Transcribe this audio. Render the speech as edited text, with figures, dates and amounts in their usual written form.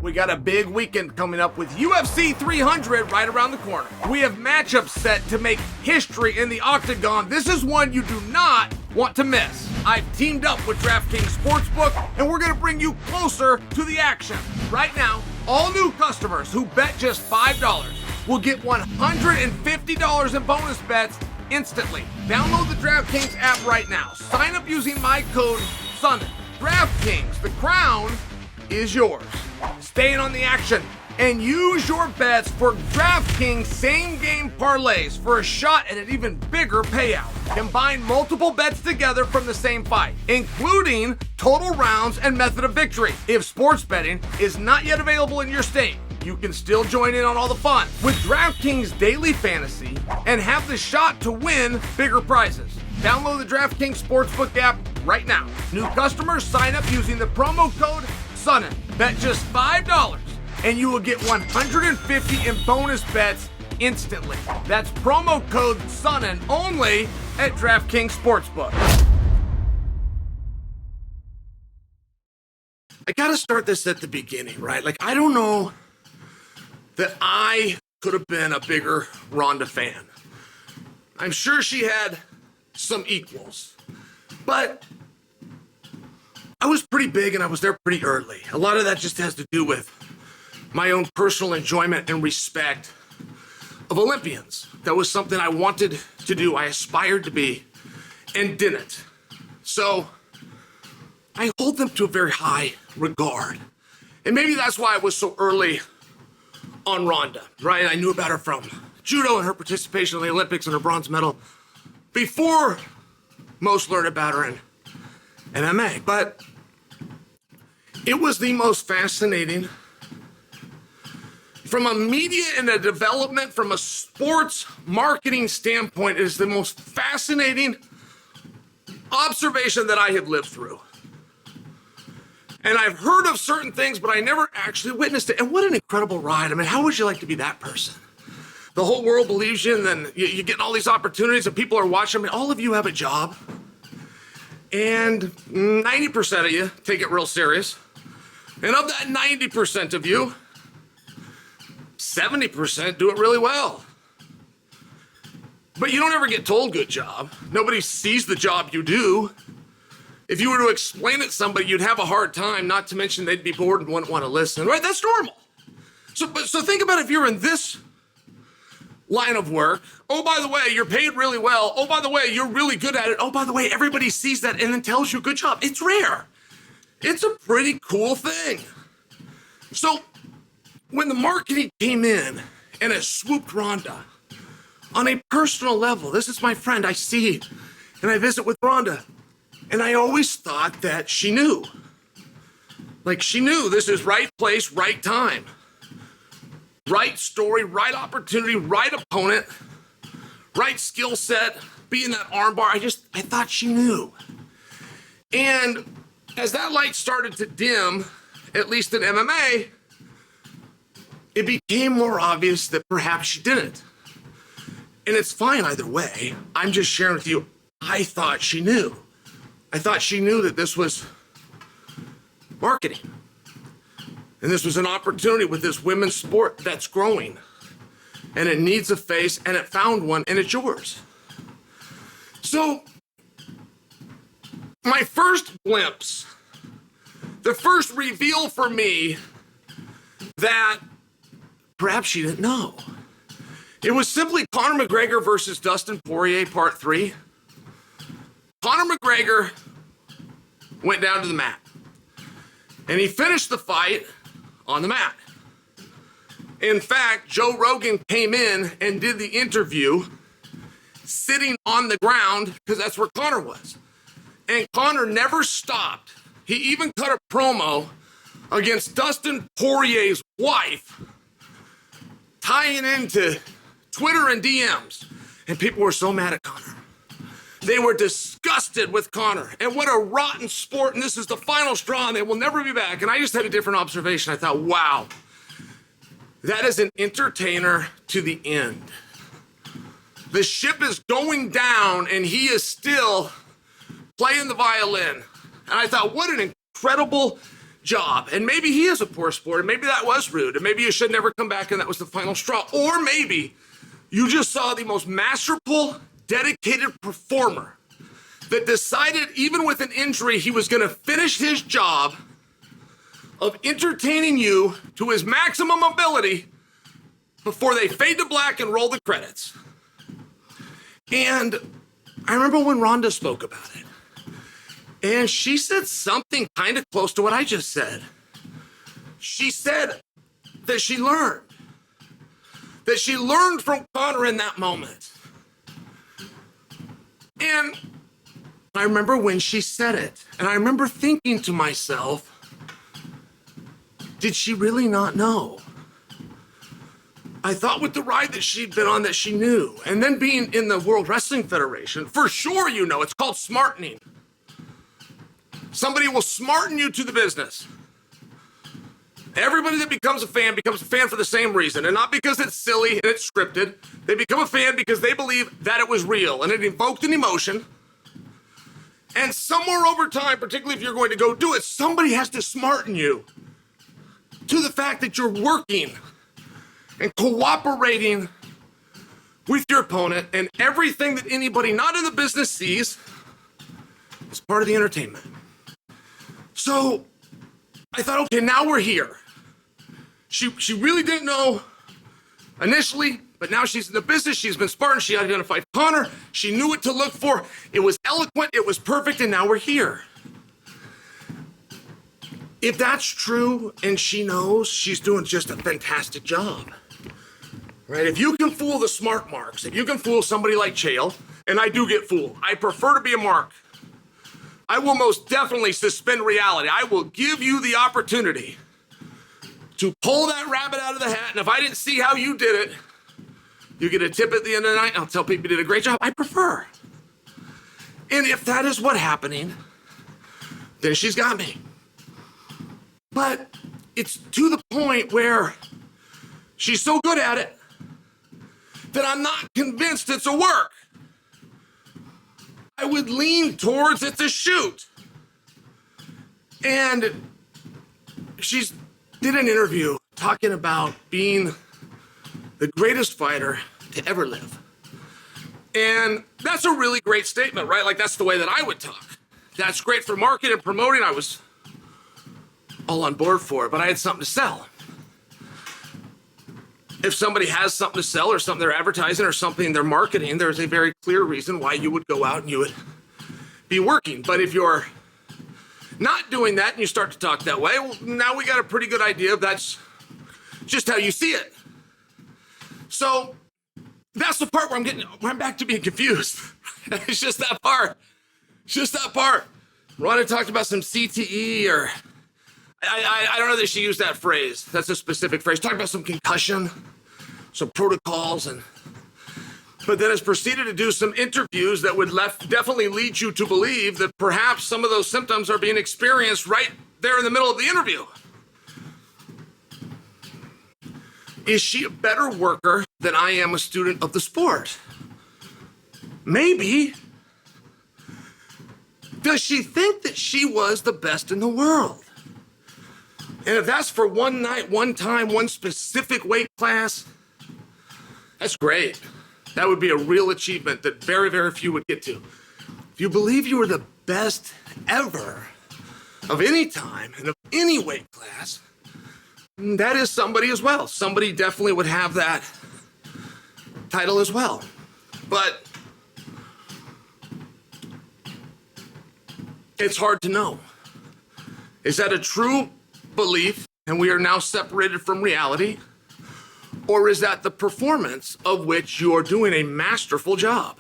We got a big weekend coming up with UFC 300 right around the corner. We have matchups set to make history in the octagon. This is one you do not want to miss. I've teamed up with DraftKings Sportsbook, and we're going to bring you closer to the action. Right now, all new customers who bet just $5 will get $150 in bonus bets instantly. Download the DraftKings app right now. Sign up using my code SONNEN. DraftKings, the crown is yours. Stay in on the action and use your bets for DraftKings same-game parlays for a shot at an even bigger payout. Combine multiple bets together from the same fight, including total rounds and method of victory. If sports betting is not yet available in your state, you can still join in on all the fun with DraftKings Daily Fantasy and have the shot to win bigger prizes. Download the DraftKings Sportsbook app right now. New customers sign up using the promo code SONNEN. Bet just $5 and you will get $150 in bonus bets instantly. That's promo code SONNEN only at DraftKings Sportsbook. I gotta start this at the beginning, right? Like, I don't know that I could have been a bigger Ronda fan. I'm sure she had some equals, but I was pretty big and I was there pretty early. A lot of that just has to do with my own personal enjoyment and respect of Olympians. That was something I wanted to do, I aspired to be, and didn't. So I hold them to a very high regard. And maybe that's why I was so early on Ronda, right? I knew about her from judo and her participation in the Olympics and her bronze medal before most learned about her in MMA. But it was the most fascinating, from a media and a development, from a sports marketing standpoint, it is the most fascinating observation that I have lived through. And I've heard of certain things, but I never actually witnessed it. And what an incredible ride. I mean, how would you like to be that person? The whole world believes you, and then you're getting all these opportunities, and people are watching. I mean, all of you have a job, and 90% of you take it real serious. And of that 90% of you, 70% do it really well. But you don't ever get told good job. Nobody sees the job you do. If you were to explain it to somebody, you'd have a hard time, not to mention they'd be bored and wouldn't want to listen, right? That's normal. So think about if you're in this line of work. Oh, by the way, you're paid really well. Oh, by the way, you're really good at it. Oh, by the way, everybody sees that and then tells you good job. It's rare. It's a pretty cool thing. So when the marketing came in and it swooped Ronda on a personal level, this is my friend, I see and I visit with Ronda. And I always thought that she knew. Like, she knew this is right place, right time. Right story, right opportunity, right opponent, right skill set, be in that armbar. I thought she knew. And as that light started to dim, at least in MMA, it became more obvious that perhaps she didn't. And it's fine either way. I'm just sharing with you, I thought she knew. I thought she knew that this was marketing. And this was an opportunity with this women's sport that's growing. And it needs a face, and it found one, and it's yours. So, my first glimpse, the first reveal for me that perhaps she didn't know. It was simply Conor McGregor versus Dustin Poirier, part 3. Conor McGregor went down to the mat, and he finished the fight on the mat. In fact, Joe Rogan came in and did the interview sitting on the ground because that's where Conor was. And Conor never stopped. He even cut a promo against Dustin Poirier's wife, tying into Twitter and DMs. And people were so mad at Conor. They were disgusted with Conor. And what a rotten sport. And this is the final straw, and they will never be back. And I just had a different observation. I thought, wow, that is an entertainer to the end. The ship is going down, and he is still playing the violin. And I thought, what an incredible job. And maybe he is a poor sport, and maybe that was rude, and maybe you should never come back and that was the final straw. Or maybe you just saw the most masterful, dedicated performer that decided, even with an injury, he was going to finish his job of entertaining you to his maximum ability before they fade to black and roll the credits. And I remember when Ronda spoke about it, and she said something kind of close to what I just said. She said that she learned from Conor in that moment. And I remember when she said it, and I remember thinking to myself, did she really not know? I thought with the ride that she'd been on that she knew. And then being in the World Wrestling Federation, for sure you know, it's called smartening. Somebody will smarten you to the business. Everybody that becomes a fan for the same reason, and not because it's silly and it's scripted. They become a fan because they believe that it was real and it evoked an emotion. And somewhere over time, particularly if you're going to go do it, somebody has to smarten you to the fact that you're working and cooperating with your opponent, and everything that anybody not in the business sees is part of the entertainment. So I thought, okay, now we're here. She really didn't know initially, but now she's in the business. She's been sparring. She identified Conor. She knew what to look for. It was eloquent. It was perfect. And now we're here. If that's true and she knows, she's doing just a fantastic job. Right? If you can fool the smart marks, if you can fool somebody like Chael, and I do get fooled, I prefer to be a mark. I will most definitely suspend reality. I will give you the opportunity to pull that rabbit out of the hat, and if I didn't see how you did it, you get a tip at the end of the night. I'll tell people you did a great job. I prefer. And if that is what's happening, then she's got me. But it's to the point where she's so good at it that I'm not convinced it's a work. I would lean towards it's a shoot. And she did an interview talking about being the greatest fighter to ever live. And that's a really great statement, right? Like, that's the way that I would talk. That's great for marketing and promoting. I was all on board for it, but I had something to sell. If somebody has something to sell or something they're advertising or something they're marketing, there's a very clear reason why you would go out and you would be working. But if you're not doing that and you start to talk that way, well, now we got a pretty good idea of that's just how you see it. So that's the part where I'm back to being confused. It's just that part. It's just that part. Ronda talked about some CTE, or I don't know that she used that phrase. That's a specific phrase. Talked about some concussion, some protocols, but then has proceeded to do some interviews that would definitely lead you to believe that perhaps some of those symptoms are being experienced right there in the middle of the interview. Is she a better worker than I am a student of the sport? Maybe. Does she think that she was the best in the world? And if that's for one night, one time, one specific weight class, that's great. That would be a real achievement that very, very few would get to. If you believe you were the best ever of any time and of any weight class, that is somebody as well. Somebody definitely would have that title as well. But it's hard to know. Is that a true belief and we are now separated from reality? Or is that the performance of which you are doing a masterful job?